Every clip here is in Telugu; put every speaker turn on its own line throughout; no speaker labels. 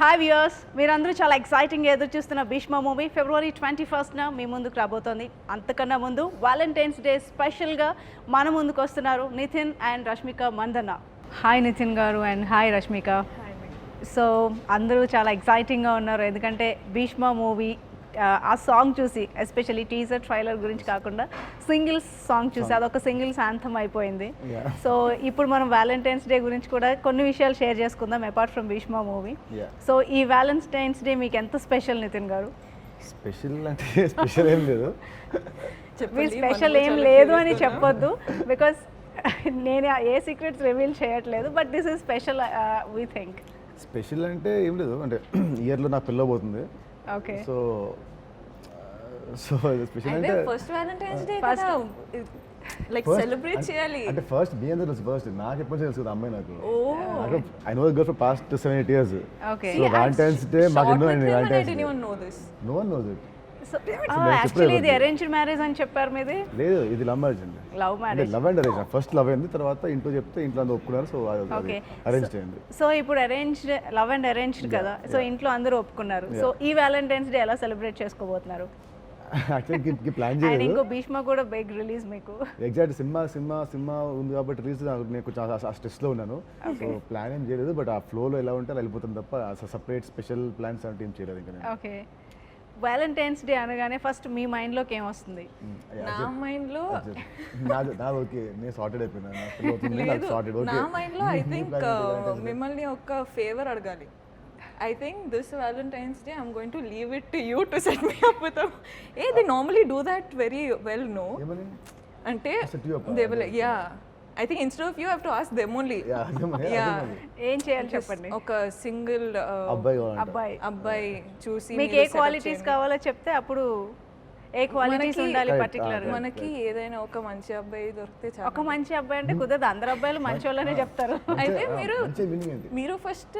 హాయ్ వ్యూయర్స్, మీరందరూ చాలా ఎక్సైటింగ్గా ఎదురు చూస్తున్న భీష్మ మూవీ ఫిబ్రవరి 21న మీ ముందుకు రాబోతోంది. అంతకన్నా ముందు వ్యాలంటైన్స్ డే స్పెషల్గా మన ముందుకు వస్తున్నారు నితిన్ అండ్ రష్మిక మందన్న. హాయ్ నితిన్ గారు అండ్ హాయ్ రష్మిక. సో అందరూ చాలా ఎక్సైటింగ్గా ఉన్నారు, ఎందుకంటే భీష్మ మూవీ ఆ సాంగ్ చూసి, ఎస్పెషల్లీ టీజర్ ట్రైలర్ గురించి కాకుండా సింగిల్స్ సాంగ్ చూసి అదొక సింగిల్స్ యాంథమ్ అయిపోయింది. సో ఇప్పుడు మనం వ్యాలంటైన్స్ డే గురించి కూడా కొన్ని విషయాలు షేర్ చేసుకుందాం apart from Bheeshma movie. So ఈ వ్యాలంటైన్స్ డే మీకు ఎంత స్పెషల్ నితిన్ గారు?
స్పెషల్ అంటే స్పెషల్ ఏం లేదు,
మీ స్పెషల్ ఏం లేదు అని చెప్పొద్దు, బికాస్ నేను ఏ సీక్రెట్స్ రివీల్ చేయట్లేదు, but this is special we think.
Special అంటే ఏం లేదు, అంటే ఇయర్లో నాకు పిల్ల పోతుంది.
ఓకే,
సో స్పెషల్ అంటే
ఫస్ట్ వ్యాలంటైన్స్ డే కదా, లైక్ సెలబ్రేట్ చేయాలి.
అంటే ఫస్ట్ మీ అందరూ తెలుసు, ఫస్ట్ నాకు ఎప్పుడు తెలుసు కదా అమ్మాయి. నాకు I know girl for past 7-8 years.
Okay,
so Valentine's Day మాకు ఎన్నో
I
Valentine's
didn't even know this.
No one knows it.
So actually ఇది అరేంజ్డ్ మ్యారేజ్ అని చెప్పారు మీది?
లేదు, ఇది లవ్ మ్యారేజ్ అండి.
Love marriage,
love and arrange. First love అయింది, తర్వాత ఇంట్లో చెప్తే ఇంట్లో అందరూ ఒప్పుకున్నారు. సో
ఓకే,
అరేంజ్ అయింది.
సో ఇప్పుడు అరేంజ్డ్, లవ్ అండ్ అరేంజ్డ్ కదా, సో ఇంట్లో అందరూ ఒప్పుకున్నారు. సో ఈ వ్యాలంటైన్స్ డే ఎలా సెలబ్రేట్ చేసుకోబోతున్నారు?
యాక్చువల్లీ ప్లాన్
అండ్
చేయలేదు.
ఇంకో భీష్మ కూడా బిగ్ రిలీజ్ మీకు.
ఎగ్జాక్ట్ సినిమా ఉంది కాబట్టి రిలీజ్ నేను కొంచెం ఆ స్ట్రెస్లో ఉన్నాను. సో ప్లాన్ ఏం చేయలేదు, బట్ ఆ ఫ్లోలో ఎలా ఉంటే అలా వెళ్ళిపోతుంది తప్ప సపరేట్ స్పెషల్ ప్లాన్స్ అంటే ఏం చేయలేదు ఇంకా నేను.
ఓకే, వ్యాలంటైన్స్ డే అనగానే ఫస్ట్ మీ మైండ్లోకి ఏమొస్తుంది?
నా మైండ్ లో
నా ఓకే, నేను సార్టెడ్ అయిపోయినా, నా పిల్ల అవుతుంది, నాకు సార్టెడ్. ఓకే,
నా మైండ్ లో ఐ థింక్ మిమ్మల్ని ఒక ఫేవర్ అడగాలి. I think this Valentine's Day I'm going to leave it to you to set me up with a. Hey, they normally do that very well, no?
ఏమని
Ante
set you up,
they will, yeah. I think instead of you have to ask them only. Yeah.
ఏం చేయాలి చెప్పండి?
ఒక సింగిల్
అబ్బాయి కావాలంట.
అబ్బాయి చూసి
మీకు ఏ క్వాలిటీస్ కావాలో చెప్తే అప్పుడు ఏ క్వాలిటీస్ ఉండాలి పర్టికులర్ గా?
మనకి ఏదైనా ఒక మంచి అబ్బాయి దొరికితే చాలు.
ఒక మంచి అబ్బాయి అంటే కుదరదు, అందరు అబ్బాయిలు మంచి వాళ్ళనే చెప్తారు.
అయితే
మంచి meaning ఏంటి?
మీరు ఫస్ట్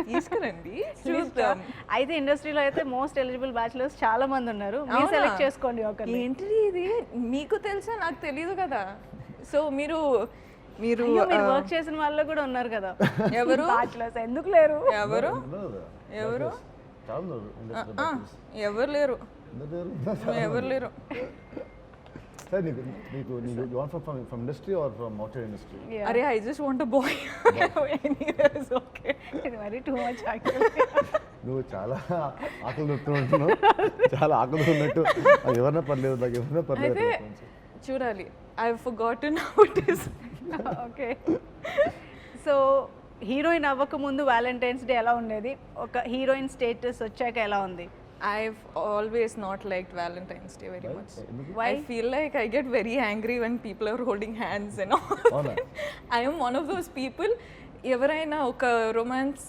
తీసుకురండి చూద్దాం.
అయితే ఇండస్ట్రీలో అయితే మోస్ట్ ఎలిజిబుల్ బ్యాచిలర్స్ చాలా మంది ఉన్నారు, మీరు సెలెక్ట్ చేసుకోండి ఒకరిని.
ఏంటిది ఇది, మీకు తెలుసా నాకు తెలియదు కదా. సో మీరు
వర్క్ చేసిన వాళ్ళు కూడా ఉన్నారు కదా
ఎవరు
బ్యాచిలర్స్, ఎందుకు లేరు?
ఎవరు
ఎవరు చాలా ఉన్నారు industry లో.
ఎవరు లేరు, ఎవరు లేరు.
సార్ నీకు you want from industry or from outside industry?
Yeah.
అరే I just want a boy. Anyways okay.
ఇది మరి టూ మచ్ యాక్చువల్లీ.
నువ్వు చాలా ఆకలి దొరుకుతుంటున్నావు, చాలా ఆకలి ఉన్నట్టు. అది ఎవరన్నా పర్లేదు, నాకు ఎవరన్నా పర్లేదు.
అయితే చూడాలి. I have forgotten how it is.
Okay, so heroine అవ్వక ముందు వ్యాలంటైన్స్ డే ఎలా ఉండేది, ఒక హీరోయిన్ స్టేటస్ వచ్చాక ఎలా ఉంది?
I've always not liked Valentine's Day very much.
Why?
I feel like I get very angry when people are holding hands and all.
అవునా?
I am one of those people. ఎవరైనా ఒక రొమాన్స్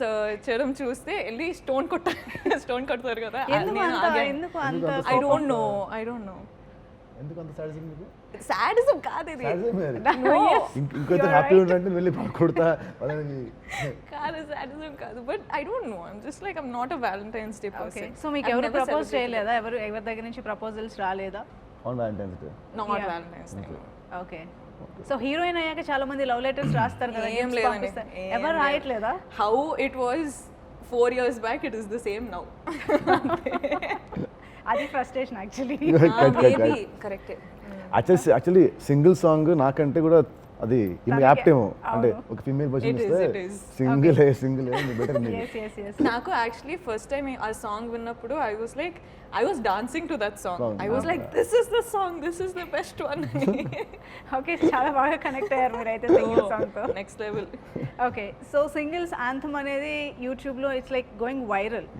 చేయడం చూస్తే వెళ్ళి స్టోన్ కొడతారు కదా.
ఎందుకు అంత
ఐ డోంట్ నో
ఎందుకు అంత సాడిజం మీకు?
సాడిజం కాదు ఇది.
ఇంకొంచెం హ్యాపీ ఉంటే వెళ్ళి కొడతా వాళ్ళని.
కాదు సాడిజం కాదు, but I don't no, I'm just like I'm not a Valentine's day person.
So మీకు ఎవరు ప్రపోజ్ చేయలేదా? ఎవరి దగ్గర నుంచి ప్రపోజల్స్ రాలేదా?
On Valentine's day.
Not Valentine's day.
Okay, so heroine అయ్యాక చాలా మంది లవ్ లెటర్స్ రాస్తారు కదా,
ఏం
gifts
లేదండి,
పంపిస్తారు. ఎవరు రాయట్లేదా?
How it was 4 years back, it is the same now.
అది frustration actually.
Maybe correct.
Actually single song నాకంటే కూడా అది యాప్ట్ ఏమో, అంటే ఒక ఫీమేల్ వర్షన్
It is,
ఇస్తే
it is.
Single better.
నాకు యాక్చువల్లీ ఫస్ట్ టైం ఆ సాంగ్ విన్నప్పుడు I was dancing to that song. I was like this is the song, this is the best one.
Okay, చాలా బాగా కనెక్ట్ అయ్యారు మీరైతే సింగిల్ సాంగ్ తో.
Next level.
Okay, so singles anthem అనేది యూట్యూబ్లో it's like going viral.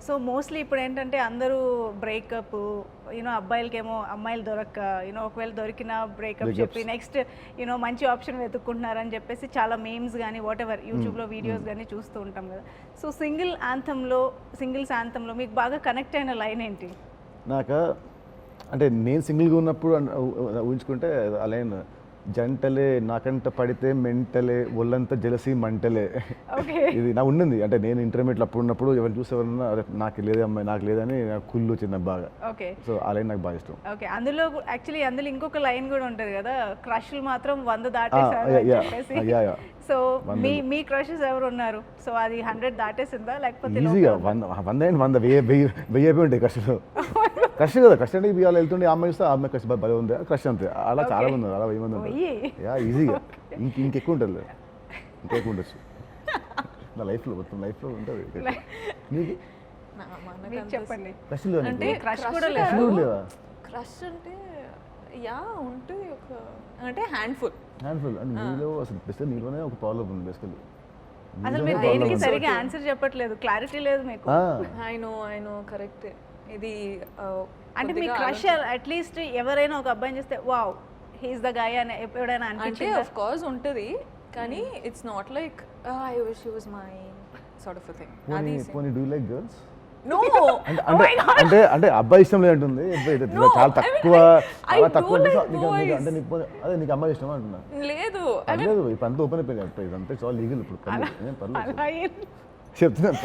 So mostly ఇప్పుడు ఏంటంటే అందరూ బ్రేకప్, అబ్బాయిలకేమో అమ్మాయిలు దొరక్క, ఒకవేళ దొరికిన బ్రేకప్ చెప్పి నెక్స్ట్ మంచి ఆప్షన్ వెతుక్కుంటున్నారని చెప్పేసి చాలా మీమ్స్ కానీ వాట్ ఎవర్ యూట్యూబ్లో వీడియోస్ కానీ చూస్తూ ఉంటాం కదా. సో సింగిల్స్ యాంథమ్లో మీకు బాగా కనెక్ట్ అయిన లైన్ ఏంటి?
నాకు అంటే నేను సింగిల్గా ఉన్నప్పుడు ఊహించుకుంటే ఆ లైన్, జంటలే నాకంట పడితే మెంటలే ఒళ్ళంతా జలసి మంటలే.
ఓకే.
ఇది నా ఉండింది. అంటే నేను ఇంటర్మీడియట్లో అప్పుడు ఉన్నప్పుడు ఎవరు చూసేవారన్నా అరే నాకు లేదే అమ్మాయి నాకు లేదని నాకు కుళ్ళు వచ్చింది నాకు బాగా.
ఓకే.
సో ఆ లైన్ నాకు బాగా ఇష్టం.
ఓకే. అందులో యాక్చువల్లీ అందులో ఇంకొక లైన్ కూడా ఉంటుంది కదా, క్రష్లు మాత్రం 100 దాటేసారు అని చెప్పేసి. సో మీ క్రషెస్ ఎవరు ఉన్నారు? సో అది 100 దాటేసిందా లేకపోతే
ఈజీగా 100 వెయ్యి అయిపోయి ఉంటాయి క్రష్లో. క్రష్ కదా, క్రష్ అంటే ఇవాళ వెళ్తుండే అమ్మాయి చూస్తే ఆ అమ్మాయి క్రష్ భలే ఉంది క్రష్ అంతే. అలా చాలా మంది ఉన్నారు, అలా 1000 మంది ఉన్నారు. ఈజీగా ఇంకెక్కువ ఉంటుంది, ఇంకెక్కువ ఉండొచ్చు నా లైఫ్లో, మొత్తం లైఫ్లో ఉంటుంది. నీకు
మీరు చెప్పండి.
క్రష్ లేవా?
అంటే
క్రష్ కూడా
క్రష్
లేదు.
లేవా?
క్రష్ అంటే యా ఉంటుంది ఒక, అంటే హ్యాండ్ఫుల్
హ్యాండ్ఫుల్ అంటే నీలో అసలు బెస్ట్ నీలోనే ఒక ప్రాబ్లం ఉంది బేసికలీ.
అసలు మీరు దేనికి సరిగా ఆన్సర్ చెప్పట్లేదు, క్లారిటీ లేదు మీకు.
I know correct. ఇది
అంటే మీ క్రష్ అట్లీస్ట్ ఎవరైనా ఒక అబ్బాయిని చేస్తే వావ్ హీస్ ద గాయ్ అని ఎప్పుడైనా
అంటే
అనిపించిందా?
ఆఫ్ కోర్స్ ఉంటుంది, కానీ it's not like I wish he was mine sort of a thing. అది
పోనీ డూ లైక్ గర్ల్స్?
నో
అంటే అంటే అబ్బాయి ఇష్టం లేదంటుంది, చాలా తక్కువ అంటే నీకు అదే నీకు అమ్మాయి ఇష్టం అంటున్నా.
లేదు
లేదు ఇప్పుడు అంతా ఓపెన్ అయిపోయింది, ఇదంతా చాలా లీగల్ ఇప్పుడు పర్లేదు
అలా
చెప్తున్నాను.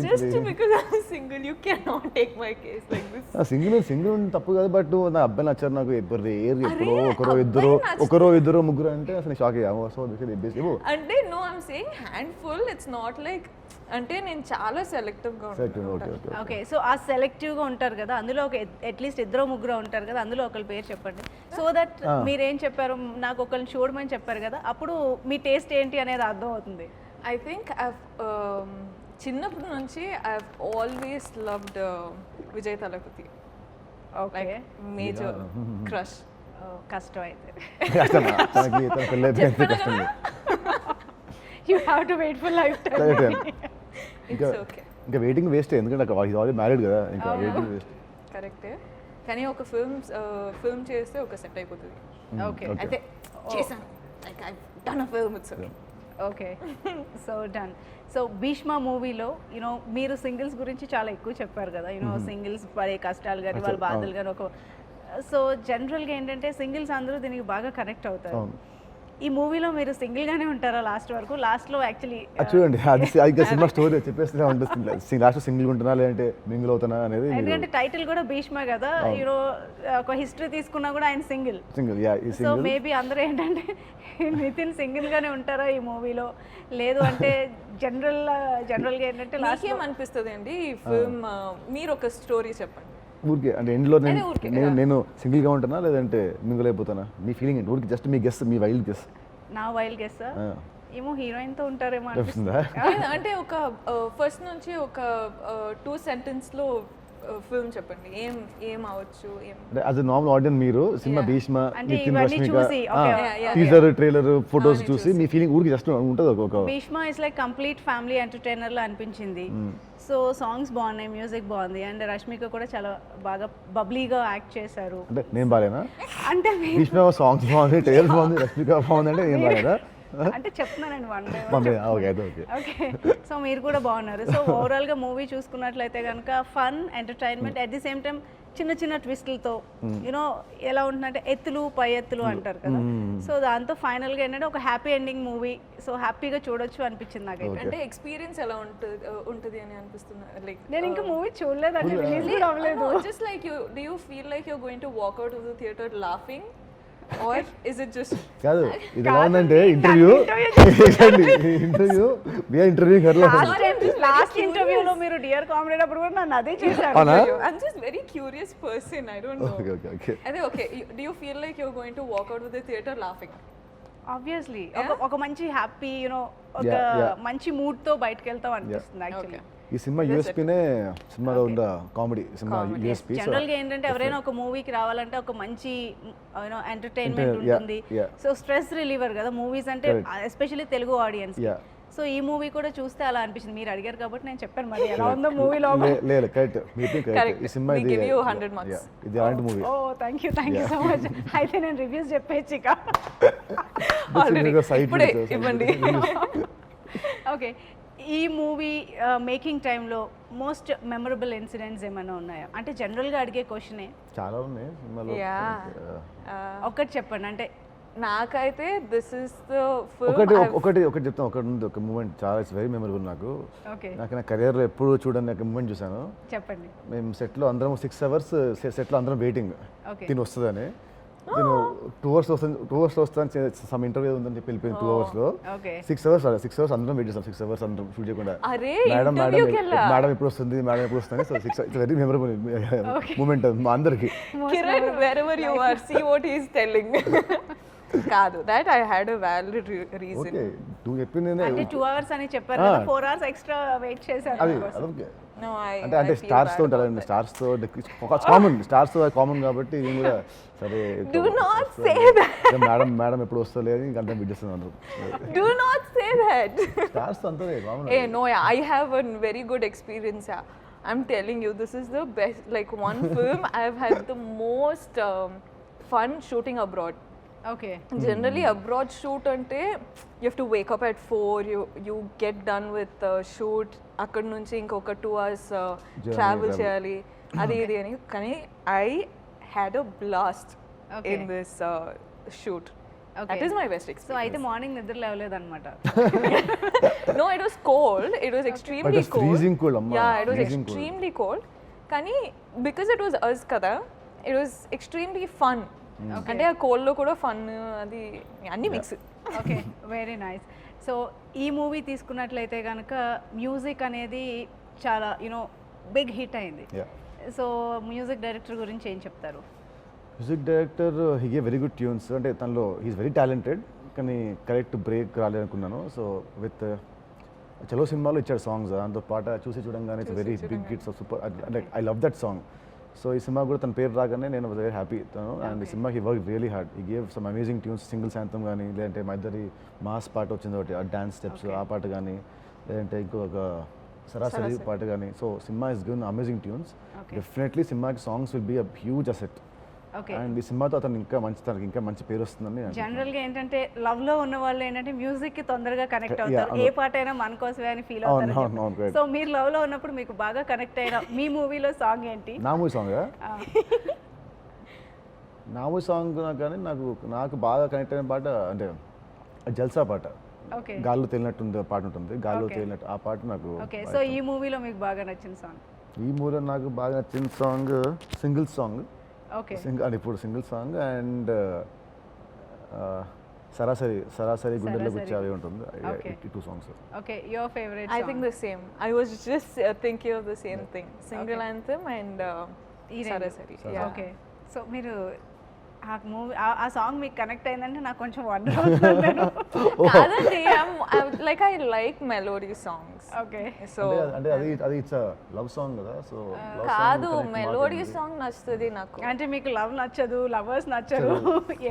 just because I'm single you cannot take my case like this.
Single తప్పు కాదు, బట్ నా అబ్బాయి నచ్చారు నాకు ఎప్పుడో ఒకరో ఇద్దరు ముగ్గురు అంటే అసలు షాక్ అయ్యాము. సో
అంటే no I'm saying handful, it's not like, అంటే నేను చాలా సెలెక్టివ్ గా ఉంటాను.
ఓకే. సో ఆ సెలెక్టివ్ గా ఉంటారు కదా, అందులో ఒక అట్లీస్ట్ ఇద్దరు ముగ్గురు ఉంటారు కదా, అందులో ఒకరి పేరు చెప్పండి. సో దట్ మీరేం చెప్పారు, నాకు ఒకరిని చూడమని చెప్పారు కదా, అప్పుడు మీ టేస్ట్ ఏంటి అనేది అర్థం అవుతుంది.
ఐ థింక్ చిన్నప్పటి నుంచి I always loved Vijay Thalapathy.
Okay.
Major crush.
కష్టం అయితే.
కష్టం
you have to wait for lifetime.
It's okay.
ఇంకా వెయిటింగ్ వేస్ట్, ఎందుకంటే ఆల్రెడీ మ్యారీడ్ కదా, ఇంకా వెయిటింగ్ వేస్ట్.
కరెక్టే, కానీ ఒక ఫిల్మ్ చేస్తే ఒక సెట్ అయిపోతుంది.
ఓకే.
అయితే చేశాను, like I done a film it's okay.
Okay. So done. So Bheeshma మూవీలో యూనో మీరు సింగిల్స్ గురించి చాలా ఎక్కువ చెప్పారు కదా, యూనో సింగిల్స్ పడే కష్టాలు కానీ వాళ్ళ బాధలు కానీ ఒక, సో జనరల్గా ఏంటంటే సింగిల్స్ అందరూ దీనికి బాగా కనెక్ట్ అవుతారు. ఈ మూవీలో మీరు సింగిల్ గానే ఉంటారా లాస్ట్ వరకు? లాస్ట్ లో యాక్చువల్లీ
చూడండి అది సినిమా స్టోరీ చెప్పేస్తే ఉంటుంది, లాస్ట్ సింగిల్ ఉంటున్నా లేదంటే మింగిల్ అవుతున్నా అనేది.
ఎందుకంటే టైటిల్ కూడా భీష్మ కదా, యూనో ఒక హిస్టరీ తీసుకున్నా కూడా ఆయన సింగిల్. సో మేబీ అందరూ ఏంటంటే నితిన్ సింగిల్ గానే ఉంటారా ఈ మూవీలో, లేదు అంటే జనరల్గా ఏంటంటే లాస్ట్
ఏమనిపిస్తుంది అండి ఈ ఫిల్మ్, మీరు ఒక స్టోరీ చెప్పండి.
ఊరికే అంటే ఎండ్లో నేను సింగిల్గా ఉంటానా లేదంటే మింగిల్ అయిపోతానా, మీ ఫీలింగ్ ఏంటి? ఊరికి జస్ట్ మీ గెస్, మీ వైల్డ్ గెస్.
నా వైల్డ్ గెస్ ఏమో హీరోయిన్ తో ఉంటారేమో
అనిపిస్తుందా?
అంటే ఒక ఫస్ట్ నుంచి ఒక 2 సెంటెన్స్ లో ఫిల్మ్ చెప్పండి, ఏం అవ్వచ్చు.
యాజ్ ఎ నార్మల్ ఆడియన్స్ మీరు సినిమా Bheeshma, Nithin, Rashmika
teaser
trailer photos చూసి మీ ఫీలింగ్ ఊరికి జస్ట్ ఉంటుంది ఒక
Bheeshma is like complete family entertainer లా అనిపించింది. సో సాంగ్స్ బాగున్నాయి, మ్యూజిక్ బాగుంది, అండ్ రష్మిక కూడా చాలా బాగా బబ్లీగా యాక్ట్ చేశారు.
అంటే నేను బాలేనా?
అంటే
భీష్మ సాంగ్స్ బాగుంది, ట్రైలర్ బాగుంది, రష్మిక బాగుంది, అంటే నేను బాలేదా?
అంటే చెప్తున్నానండి వన్
ఓకే.
ఓకే. సో మీరు కూడా బాగున్నారు. సో ఓవరాల్ గా మూవీ చూసుకున్నట్లయితే కనుక fun, entertainment, at the same time చిన్న చిన్న ట్విస్టులతో యూనో ఎలా ఉంటుందంటే ఎత్తులు పై ఎత్తులు అంటారు కదా, సో దాంతో ఫైనల్ గా ఏంటంటే ఒక హ్యాపీ ఎండింగ్ మూవీ. సో హ్యాపీగా చూడొచ్చు అనిపించింది నాకైతే.
అంటే ఎక్స్పీరియన్స్ ఎలా ఉంటుంది అని అనిపిస్తుంది. లైక్
నేను ఇంకా మూవీ చూడలేదండి, రిలీజ్ కూడా అవ్వలేదు.
Just like you do you feel like you are going to walk out of the theatre laughing or is it just
కాదు? ఇది ఎలా ఉందంటే ఇంటర్వ్యూ
లాస్ట్ ఇంటర్వ్యూలో మీరు డియర్ కామ్రేడ్ అప్పుడు కూడా నన్ను అదే చేశారు.
I'm just very curious person, I don't know.
Okay.
Okay, do you feel like you're going to walk out of the theater laughing?
Obviously ఒక మంచి హ్యాపీ యూనో ఒక మంచి మూడ్ తో బయటకు వెళ్తాం అనిపిస్తుంది యాక్చువల్లీ.
ఈ సినిమా యూఎస్పీనే, సినిమాలో ఉన్న కామెడీ సినిమా యూఎస్పీ.
జనరల్ గా ఏంటంటే ఎవరైనా ఒక మూవీకి రావాలంటే ఒక మంచి యూనో ఎంటర్టైన్మెంట్ ఉంటుంది. సో స్ట్రెస్ రిలీవర్ కదా మూవీస్ అంటే, ఎస్పెషల్లీ తెలుగు ఆడియన్స్. సో ఈ మూవీ కూడా చూస్తే అలా అనిపించింది. మీరు అడిగారు కాబట్టి నేను చెప్పాను మరి ఎలా ఉందో మూవీలో.
లేదు కరెక్ట్, ఈ సినిమా ఇది
100 marks.
ఇది అలాంటి మూవీ.
Oh thank you so much. అయితే నేను రివ్యూస్ చెప్పేచ్చు ఇక.
ఇవ్వండి.
ఓకే. ఈ మూవీ మేకింగ్ టైంలో మోస్ట్ మెమరబుల్ ఇన్సిడెంట్స్ ఏమైనా ఉన్నాయా? అంటే జనరల్గా అడిగే క్వశ్చనే.
చాలా ఉన్నాయి సినిమాలో.
ఒక్కటి చెప్పండి, అంటే
నాకైతే దిస్ ఇస్ ద
ఒకటి చెప్తాను. ఒకటి ఉంది, ఒక మూమెంట్ చాలా ఇట్స్ వెరీ మెమరబుల్ నాకు.
ఓకే
నా కెరియర్లో ఎప్పుడు చూడని ఒక మూమెంట్ చూసాను.
చెప్పండి.
మేము సెట్లో అందరం 6 hours సెట్లో అందరం వెయిటింగ్
ఓకే
తిని వస్తుందని. నేను 2 hours వస్తాను సమ్ ఇంటర్వ్యూ ఉందని చెప్పి వెళ్ళిపోయింది 2 hours లో.
ఓకే
6 hours అందరం వెయిట్ చేస్తాం. 6 hours అందరం షూట్ చేయకుండా.
అరే
మేడం
ఇంటర్వ్యూకి వెళ్ళా
మేడం ఎప్పుడు వస్తుంది, మేడం ఎప్పుడు వస్తుంది. So 6 it's very memorable moment మా అందరికి.
Kiran wherever you are see what he is telling కాదు that I had a valid reason.
Okay నువ్వు చెప్పింది
అంటే 2 hours అని చెప్పారు కదా, 4 hours ఎక్స్ట్రా వెయిట్ చేశారు
అది
అందుకోసం.
అదొకే.
No, I
అంటే
feel
స్టార్స్ తో
bad
ఉంటారండి.
about
స్టార్స్ తో కామన్, స్టార్స్ తో కామన్ కాబట్టి ఇది కూడా సరే
Do not say that.
Madam ఎప్పుడు వస్తలే అని గంట బిడ్డిస్తుంది అందరూ.
Do not say that.
Stars తో అంతే common.
Hey, no, yeah, I have a very good experience. Yeah. I'm telling you, this is the best. Like one film, I've had the most fun shooting abroad.
Okay
Generally, abroad shoot ante you have to wake up at 4. You get done with the shoot. అక్కడ నుంచి ఇంకొక 2 hours travel చేయాలి అది ఇది అని. కానీ I had a blast
Okay.
in this shoot.
Okay.
That is my best
so
experience.
అయితే మార్నింగ్ నిద్ర లేవలేదన్నమాట.
No, it was cold. It was extremely
But it was
cold.
freezing cold, amma.
Yeah, it was
Freezing cold.
extremely cold. కానీ because it was us kada, it was extremely fun. అంటే ఆ కోల్డ్ లో కూడా ఫన్ అది అన్ని mix.
Okay very nice. So ఈ మూవీ తీసుకున్నట్లయితే కనుక మ్యూజిక్ అనేది చాలా యూనో బిగ్ హిట్ అయింది.
Yeah.
సో మ్యూజిక్ డైరెక్టర్ గురించి ఏం చెప్తారు?
Music director he gave very good tunes. అంటే తనలో హీస్ వెరీ టాలెంటెడ్, కానీ కరెక్ట్ బ్రేక్ రాలేదనుకున్నాను. సో విత్ చలో సినిమాలో ఇచ్చాడు సాంగ్స్, దాంతో పాట చూసి చూడంగానే it's very big hits super. అంటే I love that song. So ఈ సినిమా కూడా తన పేరు రాగానే నేను వెరీ హ్యాపీ తను. అండ్ ఈ cinema he work really hard. He gave some amazing tunes, single శాంతం కానీ, లేదంటే మా ఇద్దరి మాస్ పాట వచ్చింది ఒకటి, ఆ డాన్స్ స్టెప్స్ ఆ పాట కానీ, లేదంటే ఇంకొక సరాసరి పాట కానీ. సో సినిమా is given amazing tunes. Definitely సినిమాకి songs will be a huge asset.
Okay
and ఈ సినిమాతో అతను తనకి ఇంకా మంచి పేరు వస్తుందని
జనరల్ గా ఏంటంటే లవ్ లో ఉన్న వాళ్ళు ఏంటంటే మ్యూజిక్ కి తొందరగా కనెక్ట్ అవుతారు. ఏ పాట అయినా మన కోసమే అని ఫీల్ అవుతారు. సో మీరు లవ్ లో ఉన్నప్పుడు మీకు బాగా కనెక్ట్ అయిన మీ మూవీలో సాంగ్ ఏంటి?
నా మూవీ సాంగ్ నా మూవీ సాంగ్ కానీ నాకు బాగా కనెక్ట్ అయిన పాట అంటే జల్సా పాట.
ఓకే
గాల్లో తేలినట్టుంది పాట ఉంటుంది, గాల్లో తేలినట్టు ఆ పాట నాకు.
ఓకే సో ఈ మూవీలో మీకు బాగా నచ్చిన సాంగ్?
ఈ మూవీలో నాకు బాగా నచ్చిన సాంగ్ సింగిల్ సాంగ్.
ఓకే
అంటే ఇప్పుడు సింగిల్ సాంగ్ అండ్ సరాసరి గుండెల్లోకి వచ్చేవి ఉంటుంది. ఈ 2 songs.
Okay your favourite?
I think the same. I was just thinking of the same thing. Single anthem and Sarasari. Yeah.
Okay so మీరు ఆ మూవీ ఆ సాంగ్ మీకు కనెక్ట్ అయిందంటే నాకు కొంచెం వండర్ అవుతుంది.
కాదండి, like I like melody songs.
Okay
So
అంటే అది ఇట్స్ లవ్ సాంగ్ కదా. సో
కాదు, మెలోడీ సాంగ్ నచ్చుతుంది నాకు.
అంటే మీకు లవ్ నచ్చదు, లవర్స్ నచ్చరు,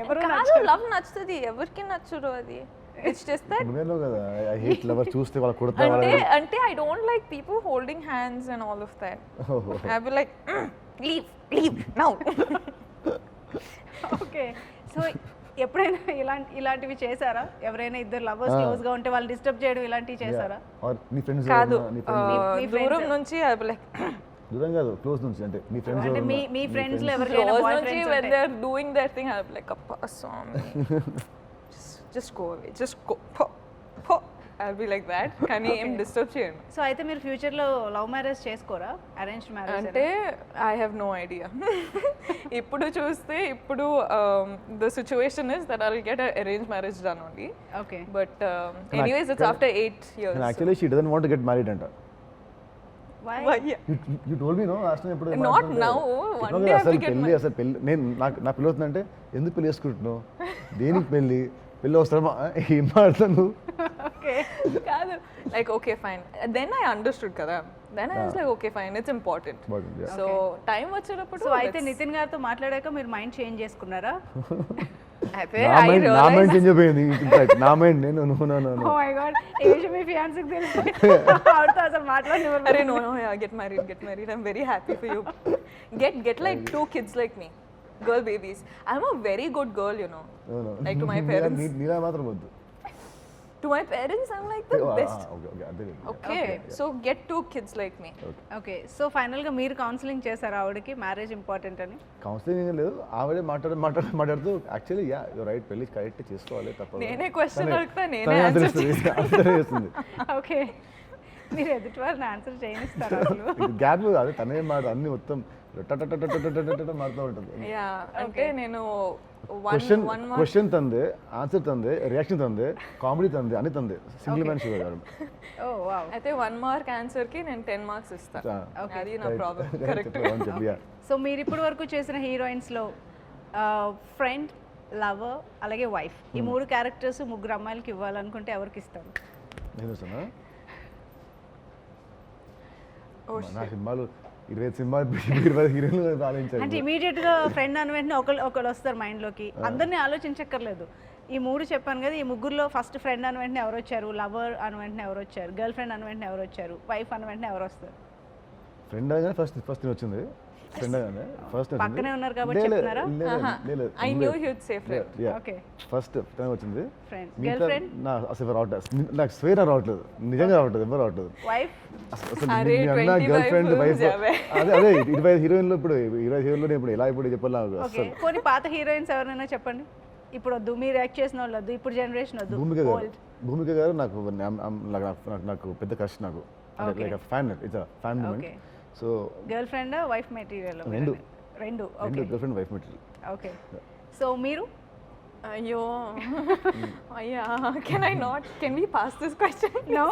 ఎవరు
కాదు, లవ్ నచ్చుతుంది, ఎవరికి నచ్చరు అది. It's just that
నువ్వేలో కదా ఐ హేట్ లవర్ చూస్తే వాళ్ళు కొడతారు.
అంటే I don't like people holding hands and all of that. I'll be like leave now.
Okay so ఎప్పుడైనా ఇలాంటివి చేశారా? ఎవరైనా ఇద్దరు లవర్స్ క్లోజ్ గా ఉంటే వాళ్ళు డిస్టర్బ్ చేయడం ఇలాంటివి చేశారా?
నీ ఫ్రెండ్స్
కాదు,
మీ
దూరం నుంచి I'll be like
దూరం కాదు క్లోజ్ నుంచి, అంటే మీ ఫ్రెండ్స్
అంటే మీ ఫ్రెండ్స్ లో ఎవరికైనా
close
బాయ్
నుంచి
friends
when they're doing their thing I'll be like appa swami just go away, just go po. I'll be like that. కానీ ఏం డిస్టర్బ్ చేయను.
సో అయితే మీరు ఫ్యూచర్ లో లవ్ మ్యారేజ్ చేసుకోరా, అరేంజ్డ్ మ్యారేజ్?
అంటే ఐ హ్యావ్ నో ఐడియా. ఇప్పుడు చూస్తే ఇప్పుడు the situation is that I will get arrange marriage done only.
Okay
but anyways it's after 8 years.
And actually she doesn't want to get married anta.
Why?
You told me no last time ఎప్పుడు
Not now. One day I have to get married.
అసలు పెళ్లి నేను నా పెళ్ళి అవుతుందంటే ఎందుకు పెళ్లి చేసుకుంటున్నావు, దేనికి పెళ్ళి వస్తామా ఏం మాట్లాడుతాను.
ఓకే
కాదు, like okay fine, then I understood కదా, then I was like okay fine it's important. So time వచ్చేటప్పుడు
సో అయితే నితిన్ గారితో మాట్లాడాక మీరు మైండ్ చేంజ్ చేసుకున్నారా?
అయితే
నా మైండ్ చేంజ్ అయిపోయింది. ఇన్ఫాక్ట్ నా మైండ్ నేను
ఓ మై గాడ్, ఈ విషయం మీ ఫియాన్సీకి తెలిస్తే ఆవిడతో అసలు మాట్లాడనివ్వరు.
అరే no get married. I'm very happy for you. Get like 2 kids like me, girl babies. I'm a very good girl, you know. Like to my parents.
నీలా మాత్రం వద్దు.
To my parents, I'm like the best.
Okay అదే
Okay, so get 2 kids like me.
Okay so ఫైనల్గా మీరు కౌన్సిలింగ్ చేశారు ఆవిడకి మ్యారేజ్ ఇంపార్టెంట్ అని?
కౌన్సిలింగ్ ఏం లేదు, ఆవిడే మాట్లాడుతూ యాక్చువల్లీ యా యూ రైట్, పెళ్లి కరెక్ట్ చేసుకోవాలి తప్పదు.
నేనే క్వశ్చన్ అడుగుతా, నేనే
తనే
ఆన్సర్
ఆన్సర్ చేస్తుంది.
ఓకే మీరు ఎదుటి వారిని ఆన్సర్ చేయనిస్తారు అసలు.
గ్యాప్ అదే తనే మాట అన్ని మొత్తం మారుతూ ఉంటుంది.
యా అంటే నేను
క్వశ్చన్ తందే, ఆన్సర్ తందే, రియాక్షన్ తందే, కామెడీ తందే, అన్ని తందే. సింగిల్ మ్యాన్ షో గారు.
ఓ వావ్.
అయితే 1 మార్క్ ఆన్సర్ కి నేను 10 మార్క్స్ ఇస్తాను. అది నా ప్రాబ్లం. కరెక్ట్.
సో మీరు ఇప్పటి వరకు చేసిన హీరోయిన్స్లో ఫ్రెండ్, లవర్ అలాగే వైఫ్ ఈ 3 క్యారెక్టర్స్ 3 అమ్మాయిలకి ఇవ్వాలనుకుంటే ఎవరికి ఇస్తారు?
నేను వస్తున్నా నా సినిమాలు 20 సినిమాలు 20 హీరోలు ఆలోచించాను.
అంటే ఇమీడియట్ గా ఫ్రెండ్ అని వెంటనే ఒకళ్ళు వస్తారు మైండ్లోకి, అందరినీ ఆలోచించక్కర్లేదు. ఈ 3 చెప్పాను కదా, ఈ 3లో ఫస్ట్ ఫ్రెండ్ అని వెంటనే ఎవరు వచ్చారు, లవర్ అని వెంటనే ఎవరు వచ్చారు, గర్ల్ ఫ్రెండ్ అని వెంటనే ఎవరు వచ్చారు, వైఫ్ అని వెంటనే ఎవరు వస్తారు?
ఫ్రెండ్ అనగానే ఫస్ట్ వచ్చింది. ఫ్రెండ్ అనగానే ఫస్ట్
పక్కనే ఉన్నారు కాబట్టి చెప్తున్నారా?
I knew you'd say friend.
Okay
first time వచ్చింది.
ఫ్రెండ్.
మిగతా
గర్ల్ ఫ్రెండ్,
నా అసలు రావట్లేదు, నాకు స్వేర్ రావట్లేదు, నిజంగా రావట్లేదు, ఎవరు రావట్లేదు.
వైఫ్.
అసలు
అరే,
మీ అన్న
25
గర్ల్ ఫ్రెండ్ వైఫ్
films అవే.
అదే 20 హీరోయిన్లు ఇప్పుడు 20 హీరోయిన్లు ఇప్పుడు ఎలా ఇప్పుడు చెప్పాలి నాకు
ఓకే
అసలు.
కొన్ని పాత హీరోయిన్స్ ఎవరైనా చెప్పండి. ఇప్పుడు వద్దు, మీరు యాక్ట్ చేసిన వాళ్ళు వద్దు, ఇప్పుడు జనరేషన్ వద్దు.
భూమిక గారు నాకు పెద్ద క్రష్, నాకు like fan, it's fan moment.
Okay.
So
girlfriend, wife material
రెండు.
Okay.
Girlfriend wife material.
Okay. So మీరు?
అయ్యో అయ్యా, can we pass this question?
No.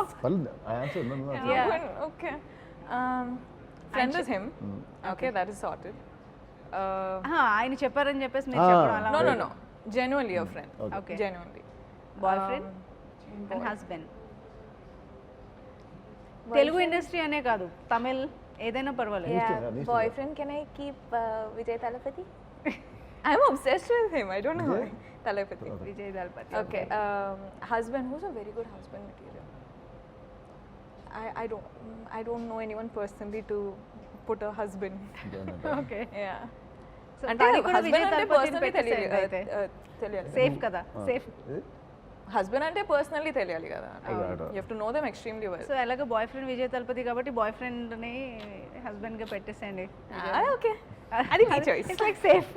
I answered. No.
Yeah.
Okay. Friend is him. Okay, that is sorted.
ఆయన చెప్పారని చెప్పేసి మీరు చెప్పడం అలా?
No. Genuinely a friend.
Okay.
Genuinely.
Boy friend and husband. Telugu industry అనే కాదు, తమిళ్ ఏదైనా పర్వాలేదు.
Boyfriend, can I keep Vijay Talapati? I'm obsessed with him. I don't know why. Talapati.
Vijay Thalapathy.
Okay. Husband, who's a very good husband material? I don't know anyone personally to put a husband.
Okay.
Yeah.
So
అంటే
దానికి కూడా
husband
విజయ్
అంటే
దళపతిని
personally
పెట్టేసేయండి అయితే.
తెలియాలి.
సేఫ్ కదా, సేఫ్.
హస్బెండ్ అంటే పర్సనల్లీ తెలియాలి కదా. You have to know them extremely well.
So ఎలాగో బాయ్ ఫ్రెండ్ విజయ్ దళపతి కాబట్టి బాయ్ ఫ్రెండ్ని హస్బెండ్గా పెట్టేసేయండి.
ఓకే, అది మీ choice.
It's like safe.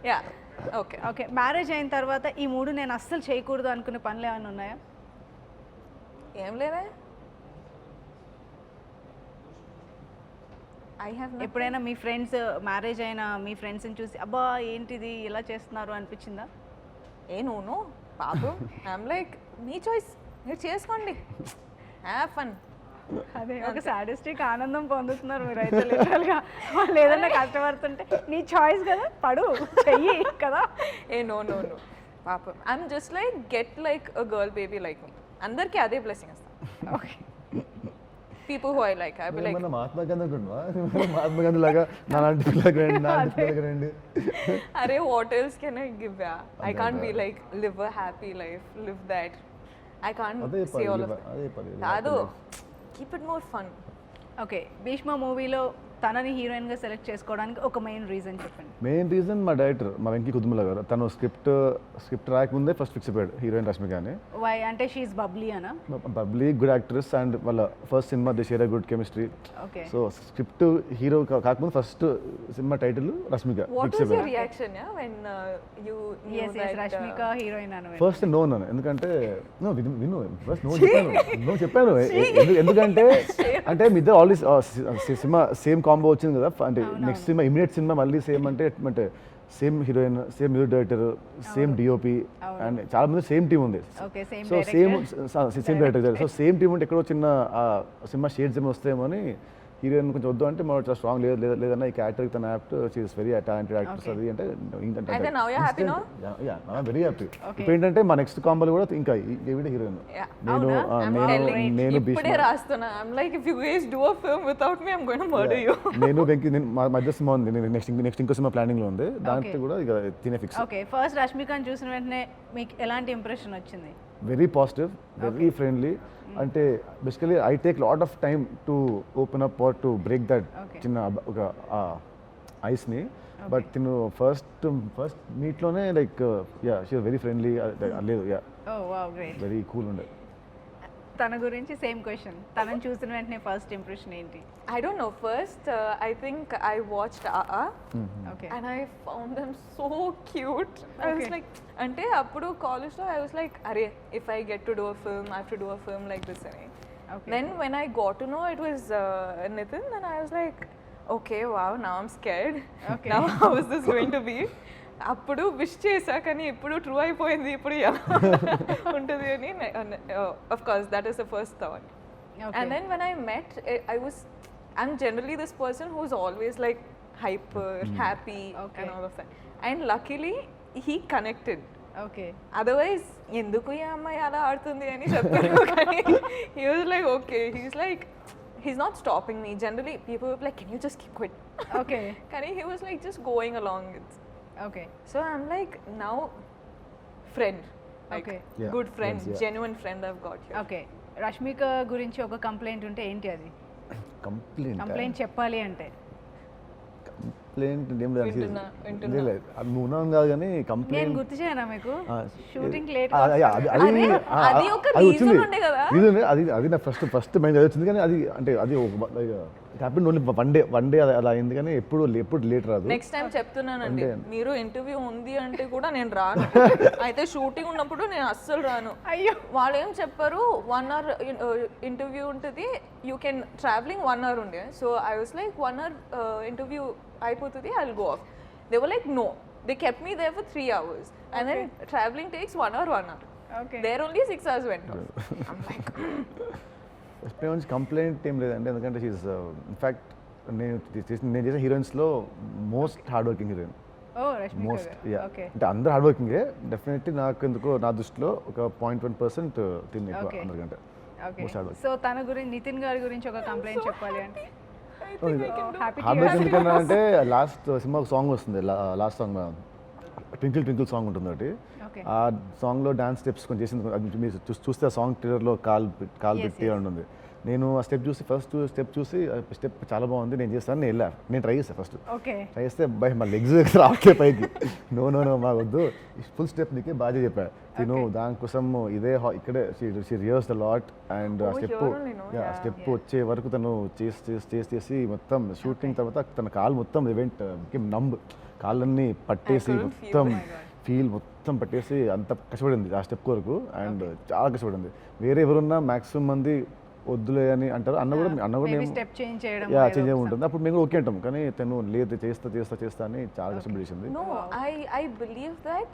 Ya. Okay.
Okay. Marriage అయిన తర్వాత ఈ 3 నేను అస్సలు చేయకూడదు అనుకునే పనులు ఏమైనా ఉన్నాయా?
ఏం లేవే. ఐ హావ్
ఎప్పుడైనా మీ ఫ్రెండ్స్ మ్యారేజ్ అయిన మీ ఫ్రెండ్స్ని చూసి అబ్బా ఏంటిది ఇలా చేస్తున్నారు అనిపించిందా?
నో పాపం. ఐఎమ్ లైక్, మీ చాయిస్, మీరు చేసుకోండి, హ్యావ్ ఫన్.
అదే ఒక సాడిస్టిక్ ఆనందం పొందుతున్నారు మీరు అయితే లిటరల్గా. వాళ్ళు ఏదన్నా కష్టపడుతుంటే నీ చాయిస్ కదా, పడు చెయ్యి కదా.
నో పాపం. I'm just like get like a girl baby like me. అందరికీ అదే బ్లెస్సింగ్ ఇస్తాను.
Okay.
People who I like, I'll be like,
Mahatma Gandhi అనుకుంటున్నా, మహాత్మా గాంధీ లాగా నాలాంటి పిల్లలకి రండి.
అరే, what else can I give? I can't be like, live a happy life, live that. I can't say all of that. Keep it more fun.
Okay. Bheeshma మూవీలో తనని హీరోయిన్గా సెలెక్ట్ చేసుకోవడానికి ఒక మెయిన్ రీజన్ చెప్పండి.
మెయిన్ రీజన్ మా డైరెక్టర్, మా వెంకీ కుదుముల గారు. తను స్క్రిప్ట్ రాయకముందే ఫస్ట్ ఫిక్స్ అయిపోయాడు హీరోయిన్ రష్మిక అని.
వై అంటే షీఈ్ బబ్లీ అనా?
బబ్లీ, గుడ్ యాక్ట్రెస్, అండ్ వాళ్ళ ఫస్ట్ సినిమా they share good chemistry.
Okay.
So script hero కాకముందు ఫస్ట్ సినిమా టైటిల్ రష్మిక
ఫిక్స్ అయిపోయాడు. What was your reaction when you knew that
Rashmika heroine అని?
ఫస్ట్ నో అన్నాను, ఎందుకంటే విను ఫస్ట్ నో చెప్పాను. ఎందుకంటే అంటే మీ ఇద్దరు ఆల్రెడీ సినిమా సేమ్ కాంబో వచ్చింది కదా. అంటే నెక్స్ట్ సినిమా ఇమీడియట్ సినిమా మళ్ళీ సేమ్ అంటే same heroine, same music director, same DOP, and చాలా మంది సేమ్ టీం ఉంది. So same director. So same team ఉంటే ఎక్కడో చిన్న సినిమా షేడ్స్ ఏమో వస్తాయేమో అని హీరోయిన్ కొంచెం వద్దు అంటే చాలా స్ట్రాంగ్ లేదన్నా ఈ క్యారెక్టర్కి తన apt she's very talented actors అది అంటే వెరీ హ్యాపీ. ఇప్పుడు ఏంటంటే మా నెక్స్ట్ కాంబోలో కూడా ఇంకా ఈవిడ హీరోయిన్, నేను
ఇప్పుడే రాస్తున్నా. I'm like, if you guys do a film without me, I'm going to murder you.
నేను వెంకీ మా మధ్య సినిమా ఉంది, నెక్స్ట్ ఇంకో సినిమా ప్లానింగ్ లో ఉంది, దాంట్లో కూడా ఇక తినే ఫిక్స్.
ఓకే. ఫస్ట్ రష్మికని చూసిన వెంటనే మీకు ఎలాంటి ఇంప్రెషన్ వచ్చింది?
Very positive, very friendly. అంటే basically I take lot of time to open up or to break that చిన్న ఒక ఐస్ని. బట్ తిను ఫస్ట్ మీట్లోనే like ya she was very friendly. లేదు ya
oh wow great.
Very cool ఉండే.
తన గురించి సేమ్ క్వశ్చన్, తనని చూసిన వెంటనే ఫస్ట్ ఇంప్రెషన్ ఏంటి?
I don't know. First, I think I watched AA
okay
and I found them so cute. I was
Okay.
like, ante appudu college lo I was like, "Arey, if I get to do a film, I have to do a film like this."
Okay
Then when I got to know it was Nitin, then I was like, okay, wow, now I'm scared.
Okay.
Now how is this going to be? అప్పుడు విష్ చేశా కానీ ఇప్పుడు ట్రూ అయిపోయింది, ఇప్పుడు ఎలా ఉంటుంది అని. Of course that is the first thought. And then when I met, I'm generally this person who's always like hyper, happy,
Okay.
and all of that. And luckily, he connected.
Okay
Otherwise, ఎందుకు ఈ అమ్మాయి అలా ఆడుతుంది అని చెప్తాను కానీ he was like, okay, he's not stopping me. Generally, people were like, can you just keep quiet?
Okay
కానీ he was like just going along.
Okay
So I'm like, now, friend. Like,
Okay.
Yeah,
good friend,
friends, yeah.
genuine friend I've got here.
Okay Rashmika గురించి ఒక కంప్లైంట్ ఉంటే ఏంటి అది? కంప్లైంట్ చెప్పాలి అంటే
కంప్లైంట్ ఏం లేదు.
వింటున్నా.
లేదు, అది నువ్వు ఉన్నావు కాదు కానీ
నేను
కంప్లైంట్
గుర్తు చేయనా మీకు?
ఆ,
షూటింగ్ లేట్
అరే, అది ఒక reason ఉండే కదా?
అది నా ఫస్ట్ మైండ్ అది వచ్చింది కానీ అది అంటే అది హ్యాపీ ఓన్లీ వన్ డే అలా అయింది కానీ ఎప్పుడు లేట్ రాదు.
నెక్స్ట్ టైం చెప్తున్నానండి, మీరు ఇంటర్వ్యూ ఉంది అంటే కూడా నేను రాను. అయితే షూటింగ్ ఉన్నప్పుడు నేను అస్సలు రాను.
అయ్యో
వాళ్ళు ఏం చెప్పారు, 1 hour ఇంటర్వ్యూ ఉంటుంది, యూ కెన్ ట్రావెలింగ్ 1 hour ఉండే. So I was like 1 hour interview అయిపోతుంది, I will go off. They were like no, they kept me there for 3 hours and then traveling takes 1 hour.
Okay
There only 6 hours went off. I'm like,
first నుంచి కంప్లైంట్ ఏం లేదండి, ఎందుకంటే షీఈస్ ఇన్ఫ్యాక్ట్ నేను చేసిన హీరోయిన్స్లో most hard working heroine.
Oh Rashmika
most
గారు. ఓకే
అంటే అందరు హార్డ్ వర్కింగే. డెఫినెట్లీ నాకు ఎందుకో నా దృష్టిలో ఒక 0.1% తిని ఎక్కువ
Okay.
అందరికంటే.
Okay
Most hard work.
So తన గురించి నితిన్ గారి గురించి ఒక కంప్లైంట్ చెప్పాలి అంటే
I think I can do.
Happy
hard work ఎందుకన్నా అంటే లాస్ట్ సినిమా ఒక సాంగ్ వస్తుంది, last song twinkle twinkle song ఉంటుంది ఒకటి.
ఓకే
ఆ సాంగ్లో డాన్స్ స్టెప్స్ కొంచెం చేసింది, అది మీరు చూస్తే ఆ సాంగ్ ట్రైలర్లో కాలు
Yes,
పెట్టి
yes.
ఉంటుంది. నేను ఆ స్టెప్ చూసి ఫస్ట్ స్టెప్ చూసి స్టెప్ చాలా బాగుంది, నేను చేస్తాను, నేను ట్రై చేస్తాను ఫస్ట్.
ఓకే
ట్రై చేస్తే బై మా లెగ్స్ రావట్లే పైకి. నో మా వద్దు, ఫుల్ స్టెప్ నీకే బాగా చెప్పాను తిను, దానికోసం ఇదే ఇక్కడే షీ రియర్స్ ద లాట్. అండ్ ఆ
Oh,
step
here only, no? Yeah.
Step వచ్చే వరకు తను చేసి మొత్తం షూటింగ్ తర్వాత తన కాలు మొత్తం ఈవెంట్ నంబ్, కాళ్ళన్నీ పట్టేసి
I couldn't feel
మొత్తం
my God.
ఫీల్ మొత్తం పట్టేసి అంత కష్టపడింది ఆ స్టెప్ వరకు. అండ్ చాలా కష్టపడింది. వేరే ఎవరున్నా మ్యాక్సిమం మంది వద్దులే అని అంటారు, అన్న కూడా
మేబీ
మేము
స్టెప్ చేంజ్ చేయడం
చేంజ్ ఉంటుంది, అప్పుడు మేము కూడా ఓకే అంటాం. కానీ తను లేదు చేస్తా అని చాలా కష్టపడి చేసింది.
No, I believe that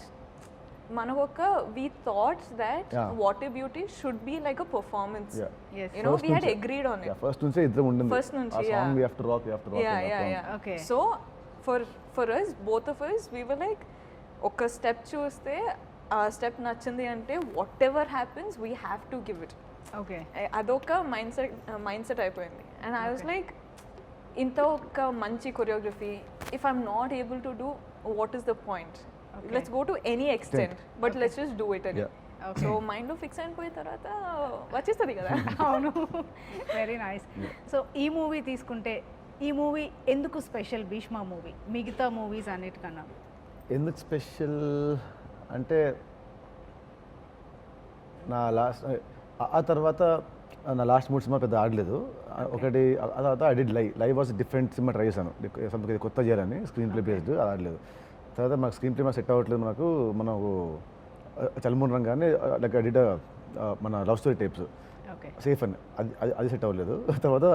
మనకొక we thought that
Yeah.
Water Beauty should be like a performance.
Yeah.
yes
You know,
First
we had
నుంచి.
agreed on it.
ఫస్ట్ నుంచే ఇద్దరం ఉండింది.
First నుంచి,
ఆ
yeah.
Song we have to rock.
Yeah.
Okay.
So for us, both of us, we were like, ఒక స్టెప్ చూస్తే ఆ స్టెప్ నచ్చింది అంటే what ever happens we have to give it.
Okay
అదొక మైండ్ సెట్ అయిపోయింది. అండ్ ఐ వాస్ లైక్, ఇంత ఒక మంచి choreography, if I'm not able to do, what is the point? Let's go to any extent, but let's just do it అని. సో మైండ్లో ఫిక్స్ అయిపోయిన తర్వాత వచ్చేస్తుంది కదా.
అవును వెరీ నైస్. సో ఈ మూవీ తీసుకుంటే, ఈ మూవీ ఎందుకు స్పెషల్? భీష్మ మూవీ మిగతా మూవీస్ అన్నిటికన్నా
ఎందుకు స్పెషల్ అంటే నా లాస్ట్ ఆ తర్వాత నా లాస్ట్ 3 సినిమా పెద్ద ఆడలేదు. ఒకటి ఆ తర్వాత I did live was different cinema try చేశాను, సంథింగ్ కొత్త చేయాలని, స్క్రీన్ ప్లే బేస్డ్, అది ఆడలేదు. తర్వాత మాకు స్క్రీన్ ప్లే మాకు సెట్ అవ్వట్లేదు, మనకు చల్మూన్ రంగానే లైక్ ఐ డిడ్ మన love story types
okay
safe అని, అది సెట్ అవ్వలేదు. తర్వాత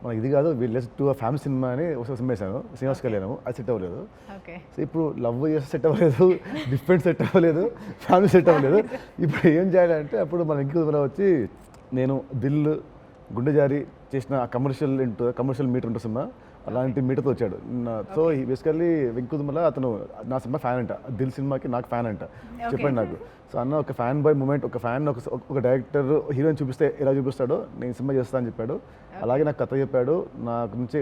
మనకి ఇది కాదు, వీళ్ళెస్ టు ఫ్యామిలీ సినిమా అని ఒక సినిమా వేసాను, శ్రీనివాస్ కళ్యాణం, అది సెట్ అవ్వలేదు.
ఓకే
సో ఇప్పుడు లవ్ చేస్తే సెట్ అవ్వలేదు, డిఫరెంట్ సెట్ అవ్వలేదు, ఫ్యామిలీ సెట్ అవ్వలేదు. ఇప్పుడు ఏం చేయాలంటే అప్పుడు మన ఇంకొక వచ్చి నేను దిల్ గుండె జారి చేసిన కమర్షియల్ మీటర్ ఉంటుంది సినిమా, అలాంటి మీటర్తో వచ్చాడు. సో బేసికల్లీ వెంకుదుమల అతను నా సినిమా ఫ్యాన్ అంట, దిల్ సినిమాకి నాకు ఫ్యాన్ అంట చెప్పండి నాకు. సో అన్న ఒక ఫ్యాన్ బాయ్ మూమెంట్, ఒక ఫ్యాన్ ఒక డైరెక్టర్ హీరోయిన్ చూపిస్తే ఎలా చూపిస్తాడో నేను సినిమా చేస్తాను అని చెప్పాడు. అలాగే నాకు కథ చెప్పాడు, నా గురించి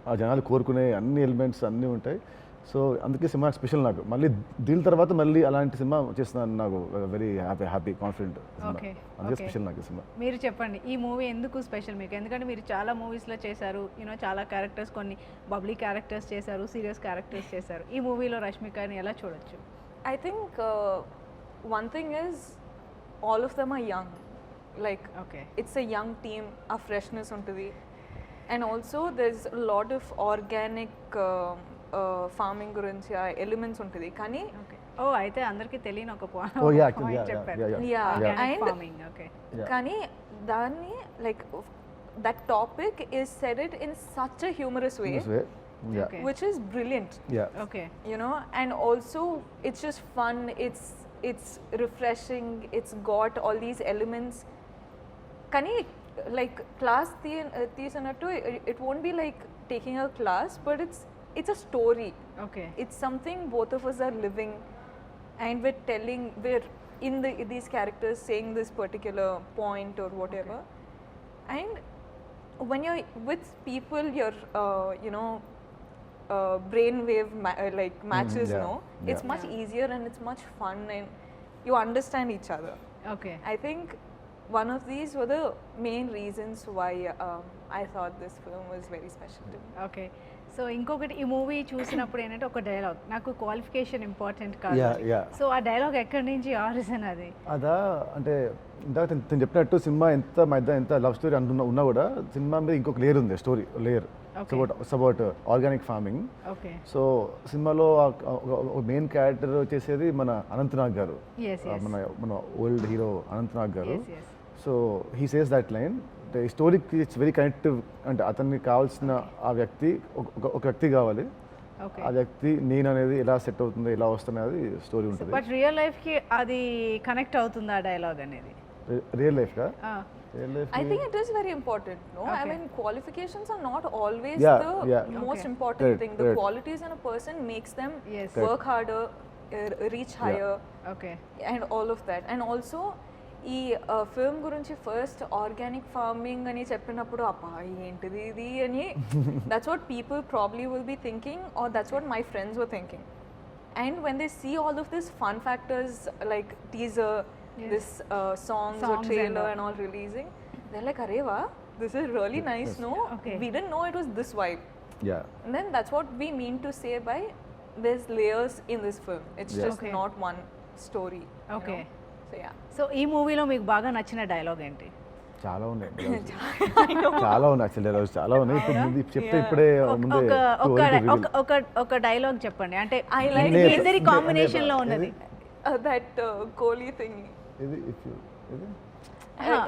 ఆ జనాలు కోరుకునే అన్ని ఎలిమెంట్స్ అన్నీ ఉంటాయి. సో అందుకే సినిమా స్పెషల్ నాకు. మళ్ళీ దిల్ తర్వాత మళ్ళీ అలాంటి సినిమా చేస్తున్నాను, నాకు వెరీ హ్యాపీ కాన్ఫిడెంట్.
Okay,
అందుకే
okay.
స్పెషల్ నాకు ఈ సినిమా.
మీరు చెప్పండి ఈ మూవీ ఎందుకు స్పెషల్ మీకు? ఎందుకంటే మీరు చాలా మూవీస్లో చేశారు, యూనో చాలా క్యారెక్టర్స్, కొన్ని బబ్లీ క్యారెక్టర్స్ చేశారు, సీరియస్ క్యారెక్టర్స్ చేశారు. ఈ మూవీలో రష్మికని ఎలా చూడొచ్చు?
I think one thing is all of them are young. Like
Okay.
it's a young team, a freshness untadi. And also there's a lot of organic farming గురించి elements untadi. కానీ
ఓకే ఓ అయితే అందరికీ తెలియని ఒక
Oh, yeah, actually,
point
yeah,
చెప్పారు
Yeah,
Organic
and
farming, okay.
Yeah.
కానీ దాన్ని like that topic is said it in such a humorous way,
This way. Yeah.
Okay.
which is brilliant,
Yeah.
Okay.
you know. And also it's just fun, it's refreshing, it's got all these elements. Kani like class తీసినట్టు it won't be like taking a class, but it's a story.
Okay.
It's something both of us are living, and we're in these characters saying this particular point or whatever. And when you're with people, your you know brainwave like matches,
yeah,
no, it's
yeah.
much easier and it's much fun, and you understand each other.
Okay.
I think one of these were the main reasons why I thought this film was very special to me.
Okay so ఇంకొకటి ఈ మూవీ చూసినప్పుడు ఏంటంటే ఒక డైలాగ్ నాకు క్వాలిఫికేషన్ ఇంపార్టెంట్ కాదు
Yeah, yeah.
సో ఆ డైలాగ్ ఎక్కడి నుంచి ఆరిజిన్ అది
అదా అంటే ఇందాక నేను చెప్పినట్టు సినిమా ఎంత లవ్ స్టోరీ ఉన్నా కూడా సినిమా మీద ఇంకొక లేయర్ ఉంది story layer
Okay.
About organic farming.
Okay
so సినిమాలో మెయిన్ క్యారెక్టర్ వచ్చేసేది మన అనంతనాగ్ గారు,
ఎస్
మన ఓల్డ్ హీరో అనంతనాగ్ గారు.
Yes yes
so he says that line ఈ స్టోరీకి ఇట్స్ వెరీ కనెక్టివ్. అంటే అతనికి కావాల్సిన ఆ వ్యక్తి ఒక వ్యక్తి కావాలి,
ఓకే
ఆ వ్యక్తి నేను అనేది ఎలా సెట్ అవుతుంది ఎలా వస్తుంది అది స్టోరీ ఉంటుంది.
బట్ రియల్ లైఫ్ కి అది కనెక్ట్ అవుతుంది ఆ డైలాగ్ అనేది
real లైఫ్గా
I think it is very important, no? I
Okay.
mean, qualifications are not always
Yeah,
the
yeah.
most
Okay.
important
Correct,
thing. The
correct.
qualities in a person makes them
Yes.
work harder, reach higher,
okay
and all of that. And also, ఈ ఫిల్మ్ గురించి ఫస్ట్ ఆర్గానిక్ ఫార్మింగ్ అని చెప్పినప్పుడు అప్పా ఏంటిది ఇది అని that's what people probably will be thinking, or that's what my friends were thinking. And when they see all of these fun factors like teaser,
Yes.
this songs or
Songs
trailer
and
and all releasing, they're like, "Areva, this is really nice,
Yes.
no?
Okay.
We didn't know it was this vibe."
Yeah
And then that's what we mean to say by there's layers in this film. It's
Yeah.
just
Okay.
not one story. you
Okay.
know? So yeah.
So ఈ మూవీలో మీకు బాగా నచ్చిన డైలాగ్ ఏంటి
చాలా ఉన్నాయి చాలా ఉన్నాయి యాక్చువల్లీ రోజు చాలా ఉన్నాయి. ఇప్పుడు ముందు చెప్తే ఇప్పుడే ముందే
ఒక డైలాగ్ చెప్పండి అంటే
I like
మీ
this.
ఇద్దరి కాంబినేషన్ లో ఉన్నది
That Kohli thing.
ఇది ఇఫ్ యూ ఇది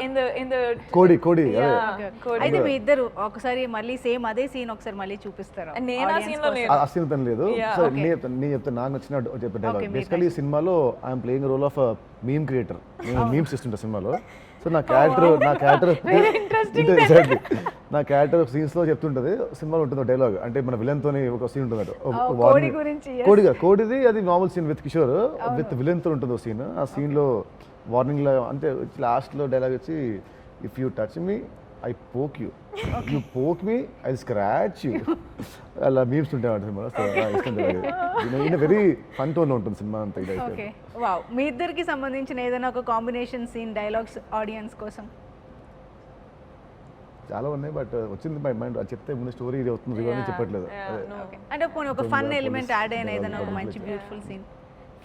In the
కోడి
yeah,
Okay.
Kohli.
అయితే మీ ఇద్దరు ఒకసారి మళ్ళీ సేమ్ అదే సీన్ ఒకసారి మళ్ళీ చూపిస్తారు
నేను ఆ
audience
scene లో
కోసం.
లేను.
ఆ సీన్ తను లేదు.
Yeah,
so
okay.
నేను చెప్తాను నాకు నచ్చిన చెప్పే డైలాగ్.
Okay, మీరు
బేసికలీ ఈ సినిమాలో I'm playing role of meme creator. నేను మీమ్స్ చేస్తుంటా సినిమాలో. సో నా క్యారెక్టర్ నా క్యారెక్టర్ సీన్స్ లో చెప్తుంటది. సినిమాలో ఉంటుంది డైలాగ్ అంటే మన విలన్ తోని ఒక సీన్ ఉంటుంది
కోడి గురించి, yes.
కోడిది అది మామూలు scene with Kishore with villain తో ఉంటుంది సీన్. ఆ సీన్ లో వార్నింగ్ లో అంటే లాస్ట్ లో డైలాగ్ వచ్చి if you touch me I poke you, you poke me I scratch you, అలా మీమ్స్ ఉంటాయి సినిమా. సో ఇష్టం ఇన్ వెరీ ఫన్ టోన్ లో ఉంటుంది సినిమా అంతా. ఇదైతే
ఓకే వావ్ మీ ఇద్దరికి సంబంధించిన ఏదైనా ఒక కాంబినేషన్ సీన్ డైలాగ్స్ ఆడియన్స్ కోసం
చాలా ఉన్నాయి బట్ వచ్చింది మై మైండ్. అది చెప్తే ముందు స్టోరీ ఇది అవుతుంది అని చెప్పట్లేదు. అదే
No.
ఓకే అంటే పోనీ ఒక ఫన్
Police
ఎలిమెంట్ యాడ్ అయిన
dialogue,
ఏదైనా ఒక మంచి
conflict.
Beautiful scene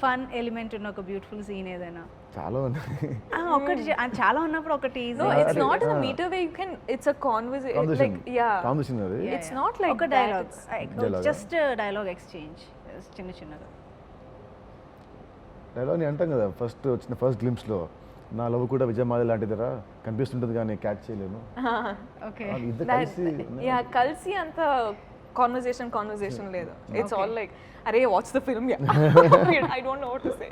fun element ఉన్న ఒక బ్యూటిఫుల్ సీన్ ఏదైనా
చాలా ఉన్నాయి.
ఒకటి చాలా ఉన్నప్పుడు ఒకటి
No,
easy.
it's
Okay.
not in a meter where you can. It's a conversation.
Combination
Like yeah.
Combination అది
Yeah,
It's
yeah.
not like
ఒక
that,
dialogue
Dialogue.
Just dialogue exchange చిన్న చిన్నగా
డైలాగ్ నేను అంటాం కదా ఫస్ట్ వచ్చిన ఫస్ట్ గ్లిమ్స్ లో నా లవ్ కూడా విజయమాల లాంటిదిరా కనిపిస్తుంటుంది కానీ క్యాచ్ చేయలేను.
ఓకే
వాళ్ళు ఇద్దరు
That,
కలిసి
yeah, kalsi anta conversation లేదు. It's all like, "Arey, watch the film." Yeah. I don't know what to say.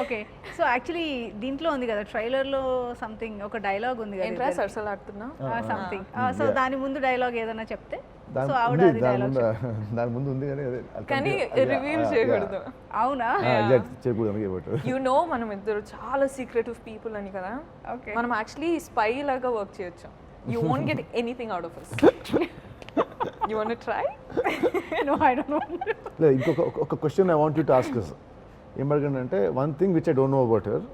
Okay so actually దీంట్లో ఉంది కదా ట్రైలర్ లో సంథింగ్ ఒక డైలాగ్ ఉంది
ఏంట్రా
కదా
సరసలాడుతున్నా?
Something so
Yeah.
దాని ముందు డైలాగ్ ఏదైనా చెప్తే
దాని
సో ఆవిడ
ఉంది,
అది
దాని
డైలాగ్
ముందు దాని ముందు ఉంది కానీ అదే
కానీ రివీల్ చేయకూడదు.
అవునా
చేయకూడదు అందుకే బట్
You know, మనం ఇద్దరు చాలా సీక్రెటివ్ పీపుల్ అని కదా.
ఓకే
మనం యాక్చువల్లీ స్పై లాగా వర్క్ చేయొచ్చు. You won't get anything out of us. You want to try?
No I don't know
లేదు ఇంకొక question I want you to ask us. ఏం అడగండి one thing which I don't know about her,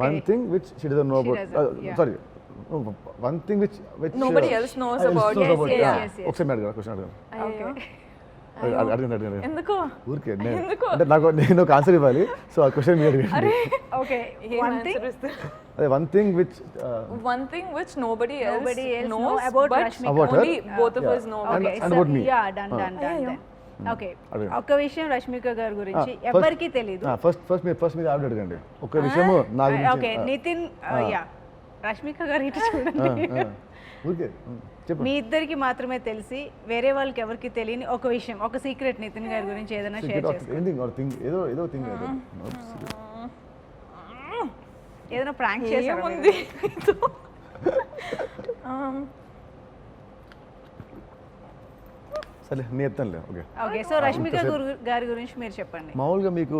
one thing which she doesn't know
She
about
doesn't, yeah.
Sorry one thing which
Nobody else knows about.
Yes, yes, yes, yes.
ఒకసారి అడగ క్వశ్చన్ అడగండి.
ఓకే
అడగండి
ఎందుకు
ఊరికే
ఎందుకు?
అంటే నేను ఒక ఆన్సర్ ఇవ్వాలి, సో ఆ క్వశ్చన్ మీరు అడగండి.
అరే
ఓకే వన్ థింగ్
అదే one thing which
one thing which nobody else
know
knows
about
but
Rashmika.
About her?
only both of
Yeah.
us know.
And-
okay
and about me.
Yeah done done done okay
అడగండి.
ఒక విషయం రష్మిక గారి గురించి ఎవరికి తెలియదు.
ఫస్ట్ మీరు ఆవిడ అడగండి. ఒక విషయము నా
ఓకే
గురించి
నితిన్ యా రష్మిక గారు ఇటు చూడండి.
ఊరికే చెప్పు.
మీ ఇద్దరికి మాత్రమే తెలిసి వేరే వాళ్ళకి ఎవరికి తెలియని ఒక విషయం, ఒక సీక్రెట్ నితిన్ గారి గురించి ఏదైనా షేర్ చేసుకోండి.
ఎనీథింగ్ ఆర్ థింగ్ ఏదో థింగ్
ఏదైనా ప్రాంక్ చేశారు
ఏముంది
సరే నేను చెప్తానులే. ఓకే
ఓకే సో రష్మిక గారి గురించి మీరు చెప్పండి.
మామూలుగా మీకు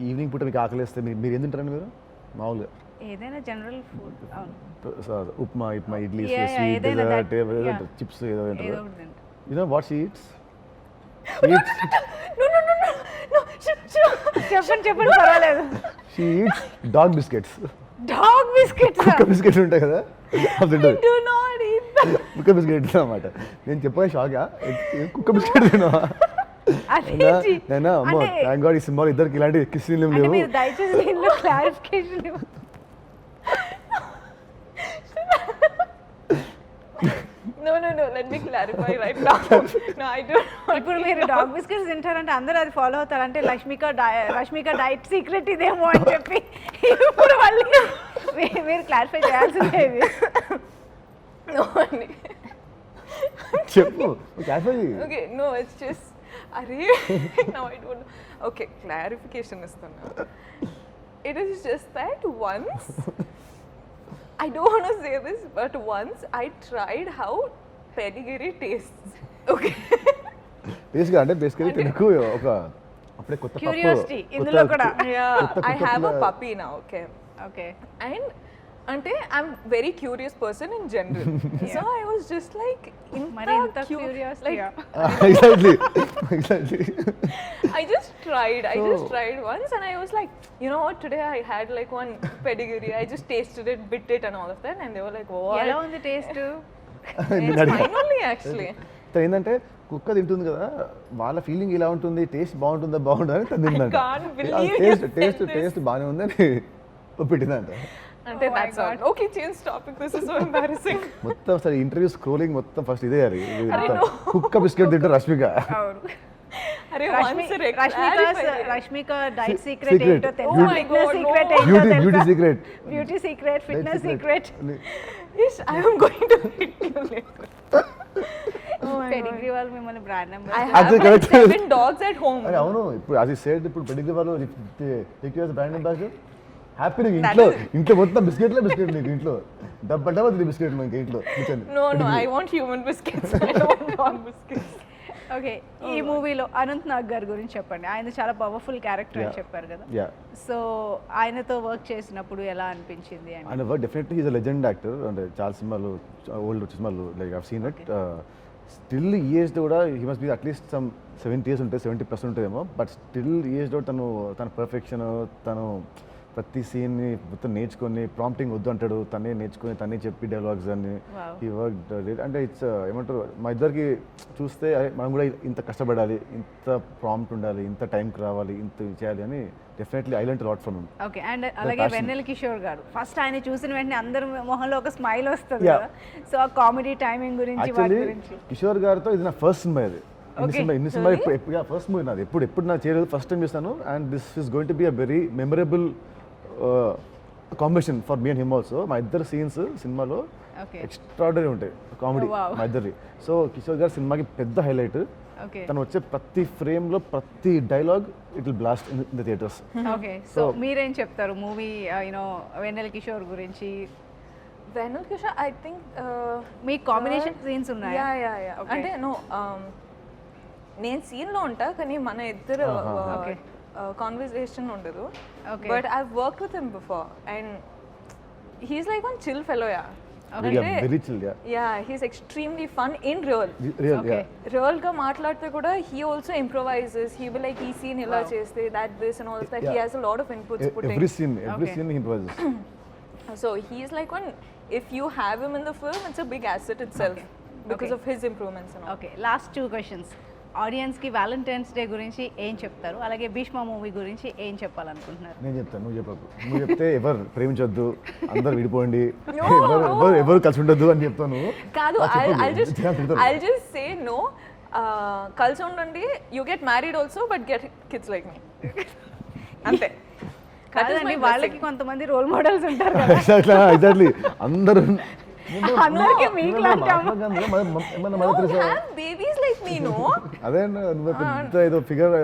ఈవినింగ్ పూట మీకు ఆకలిస్తే మీరు ఏం తింటారండి మీరు మామూలుగా?
ఏదైనా జనరల్ ఫుడ్ అవును
upma idli
Yeah, yeah,
sweet
ఏదైనా
డెజర్ట్
yeah.
చిప్స్ ఏదో
ఏదో
తింటారు.
ఒకటి తింటా.
You know what she eats?
చెప్పండి పర్వాలేదు.
She eats dog biscuits.
Dog biscuits
కుక్క బిస్కెట్స్ ఉంటాయి కదా, అవి తింటుంది.
డు నాట్ ఈట్
కుక్క బిస్కెట్ అన్నమాట. నేను చెప్పగా షాకా, కుక్క బిస్కెట్ తిన్నావా?
అదేంటి?
నేను అమ్మో
అంటే-
థ్యాంక్ గాడ్ ఈ సినిమాలో ఇద్దరికి ఇలాంటి కిస్సీలు
అంటే
లేవు.
మీరు దయచేసి దీనిలో clarification
no let me clarify right now. No, I don't know.
ఇప్పుడు మీరు డాగ్ బిస్కెట్స్ తింటారంటే అందరూ అది ఫాలో అవుతారు. అంటే రష్మిక డైట్ సీక్రెట్ ఇదేమో అని చెప్పి ఇప్పుడు మళ్ళీ మీరు క్లారిఫై చేయాల్సిందే ఇది.
No only.
చెప్పు cafe.
Okay, no, it's just Arey. Now I don't know. Okay, clarification istana. It is just that once I don't want to say this, but once I tried how pedigree tastes. Okay.
బేసిక్గా అంటే బేసికలీ తినకు ఒక అప్పుడే కొత్త పప్పు
Curiosity, ఇందులో కూడా.
Yeah, I have a puppy now, okay.
Okay
And ante I'm very curious person in general. So I was just like
మరి ఇంత curiosity
exactly
I just tried once and I was like, you know what, today I had like one pedigree. I just tasted it, bit it and all of that, and they were like, what?
ఎలా ఉంది taste?
It's fine only actually.
ఏంటంటే కుక్క తింటుంది కదా, వాళ్ళ ఫీలింగ్ ఇలా ఉంటుంది, టేస్ట్ బాగుంటుందా అని తిందంట.
can't believe you said this.
Taste బాగానే ఉందని పెట్టిందంట.
Ante
Oh my
that's all. Okay, change topic. This is so embarrassing.
మొత్తం సరే ఇంటర్వ్యూ స్క్రోలింగ్ మొత్తం ఫస్ట్ ఇదే అది కుక్క బిస్కెట్ తింటే రష్మిక.
అవును.
Arey, once
Rashmika diet secret
Secret.
ఏంటో తెలుసా?
Oh my
fitness
God,
secret
no.
ఏంటో తెలుసా?
Beauty secret.
Beauty secret, fitness secret,
Yes, I am going to hit you later.
Pedigree వాళ్ళు మిమ్మల్ని brand number
I have like
correct.
7 dogs at home.
అరే అవును, ఇప్పుడు అది సేడ్ ఇప్పుడు పెడిగ్రీ వాళ్ళు బ్రాండ్ అంబాసిడర్ హ్యాపీ. ఇంట్లో మొత్తం బిస్కెట్ నీకు ఇంట్లో డబ్బా తిని బిస్కెట్ ఇంక ఇంట్లో కూర్చొని.
No, I want human biscuits. I don't want dog biscuits.
Okay ఈ మూవీలో అనంత్ నాగ్ గారి గురించి చెప్పండి. ఆయన చాలా పవర్ఫుల్ క్యారెక్టర్ అని
Yeah.
చెప్పారు కదా,
యా
సో ఆయనతో వర్క్ చేసినప్పుడు ఎలా అనిపించింది అని?
And definitely is a legend actor. అంటే చాలా సినిమాలు ఓల్డ్ సినిమాలు like I've seen it. Still ఈ ఏజ్లో కూడా he must be at least some 70 years ఉంటుంది, 70+ ఉంటుందేమో. బట్ స్టిల్ ఈ ఏజ్లో తన పర్ఫెక్షన్, తను ప్రతి సీన్ని మొత్తం నేర్చుకొని, ప్రాంప్టింగ్ వద్దు అంటాడు, తనే నేర్చుకొని తనే చెప్పి డైలాగ్స్ అన్ని
Wow.
ఈ వర్క్ అంటే ఇట్స్ ఏమంటారు, మా ఇద్దరికి చూస్తే అరే మనం కూడా ఇంత కష్టపడాలి, ఇంత ప్రాంప్ట్ ఉండాలి, ఇంత టైంకి రావాలి, ఇంత చేయాలి అని definitely I learned lot from him.
Okay and అలాగే
passion.
వెన్నెల కిషోర్ గారు ఫస్ట్ ఆయన చూసిన వెంటనే అందరి మొహంలో ఒక స్మైల్ వస్తుంది
Yeah.
కదా, సో ఆ కామెడీ టైమింగ్ గురించి వాటి
యాక్చువల్లీ
గురించి.
కిషోర్ గారితో ఇది నా ఫస్ట్ సినిమా. ఇది
Okay.
ఇన్ని సినిమా ఫస్ట్ మూవీ నాది. ఎప్పుడు నాకు చేయలేదు, ఫస్ట్ టైం చూస్తాను. And this is going to be a very memorable combination for me and him also. మా ఇద్దరు సీన్స్ సినిమాలో
ఓకే
ఎక్స్ట్రాడనరీ ఉంటాయి, కామెడీ
Oh, wow.
మా ఇద్దరి. సో కిషోర్ గారి సినిమాకి పెద్ద హైలైట్.
ఓకే
తను వచ్చే ప్రతి ఫ్రేమ్లో ప్రతి dialogue it will blast in the theatres.
Okay so మీరేం చెప్తారు మూవీ యూనో వెన్నెల కిషోర్ గురించి?
Venal Kishore, I think.
మీ కాంబినేషన్ సీన్స్ ఉన్నాయా?
Yeah.
Okay.
అంటే నో, నేను సీన్లో ఉంటా కానీ మన ఇద్దరు
Okay.
కాన్వర్సేషన్ ఉండదు.
Okay.
But I work with him before and he's like one chill fellow.
Very chill.
He's extremely fun in real.
Real
Okay.
రియల్ గా మాట్లాడితే కూడా he also improvises. He will like ఈ సీన్ ఇలా చేస్తే that this and all that. He has a lot of inputs putting.
Every scene
Okay.
He improvises.
So he's like one. If you have him in the film, it's a big asset itself because
Okay.
of his improvements and all.
Okay last 2 questions. ఆడియన్స్కి వ్యాలంటైన్స్ డే గురించి ఏం చెప్తారు, అలాగే భీష్మ మూవీ గురించి ఏం చెప్పాలనుకుంటున్నారు?
నేను చెప్తాను, నువ్వు చెప్పకు. నువ్వు చెప్తే ఎవరు ప్రేమించొద్దు, అందరు విడిపోండి, ఎవరు కలిసి ఉండొద్దు అని చెప్తాను.
కాదు, I'll just say no. కలిసి ఉండండి, you get married also but get kids like me. అంతే.
కాదండి, వాళ్ళకి కొంతమంది రోల్ మోడల్స్ ఉంటారు కదా.
ఎగ్జాక్ట్లీ అందరూ
అందరికీ మీకు
బేబీస్ లైక్ మీ. నో,
అదే నువ్వు పెద్ద ఏదో ఫిగర్,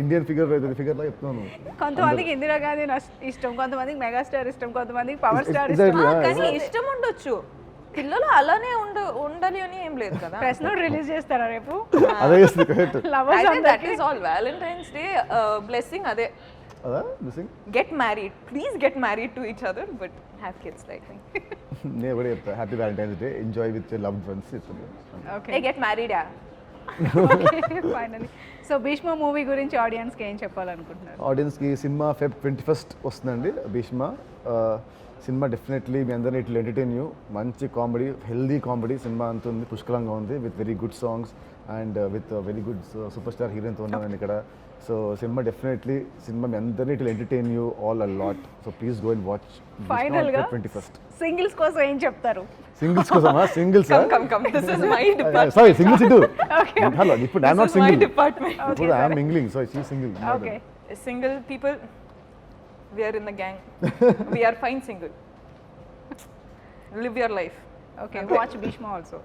ఇండియన్ ఫిగర్ లా చెప్తున్నాను.
కొంతమందికి ఇందిరా గాంధీ ఇష్టం, కొంతమందికి మెగాస్టార్ ఇష్టం, కొంతమందికి పవర్ స్టార్ ఇష్టం.
కానీ ఇష్టం ఉండొచ్చు, పిల్లలు అలానే ఉండాలి అని ఏం లేదు కదా.
ప్రెస్ నోట్ రిలీజ్ చేస్తారా రేపు?
అదే చేస్తుంది correct.
That is all. Valentine's Day blessing అదే.
అదా missing.
Get married, please get married to each other but have kids like me.
నేను కూడా చెప్తా happy Valentine's Day, enjoy with your loved ones.
Okay,
get married.
Finally so Bheeshma movie గురించి ఆడియన్స్కి ఏం చెప్పాలనుకుంటున్నారు?
ఆడియన్స్కి సినిమా Feb 21st వస్తుందండి భీష్మ. సినిమా డెఫినెట్లీ మీ అందరినీ ఇట్లా ఎంటర్టైన్ యూ. మంచి కామెడీ, హెల్దీ కామెడీ సినిమా అంత ఉంది, పుష్కలంగా ఉంది, with very good songs and with very good super star హీరోయిన్తో ఉన్నాను నేను ఇక్కడ. సో సినిమా డెఫినెట్లీ సినిమా మీ అందరినీ ఇట్లా entertain you all a lot. So please go and watch.
ఫైనల్గా
21st
సింగిల్స్ కోసం ఏం చెప్తారు?
సింగిల్స్ కోసమా? Singles
This is my department.
Sorry singles ఇటు. హలో, ఇప్పుడు I'm not
This is my
single,
department.
ఇప్పుడు I'm mingling. So she single.
Okay,
Single people, we are in the gang. We are fine single. Live your life.
Okay, watch Bheeshma also.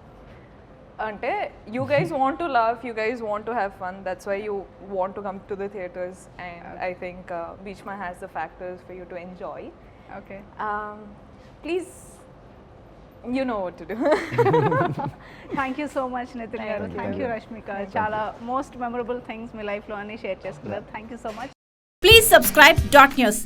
అంటే you guys want to laugh, you guys want to have fun, that's why you want to come to the theaters, and I think Bhishma has the factors for you to enjoy.
ఓకే,
Please, you know what to do.
Thank you so much Nithin garu.
Thank you.
Thank you Rashmika. చాలా మోస్ట్ మెమరబుల్ థింగ్స్ మీ లైఫ్లో అన్ని షేర్ చేసుకున్నారు. Thank you so much.
Please subscribe Dot News.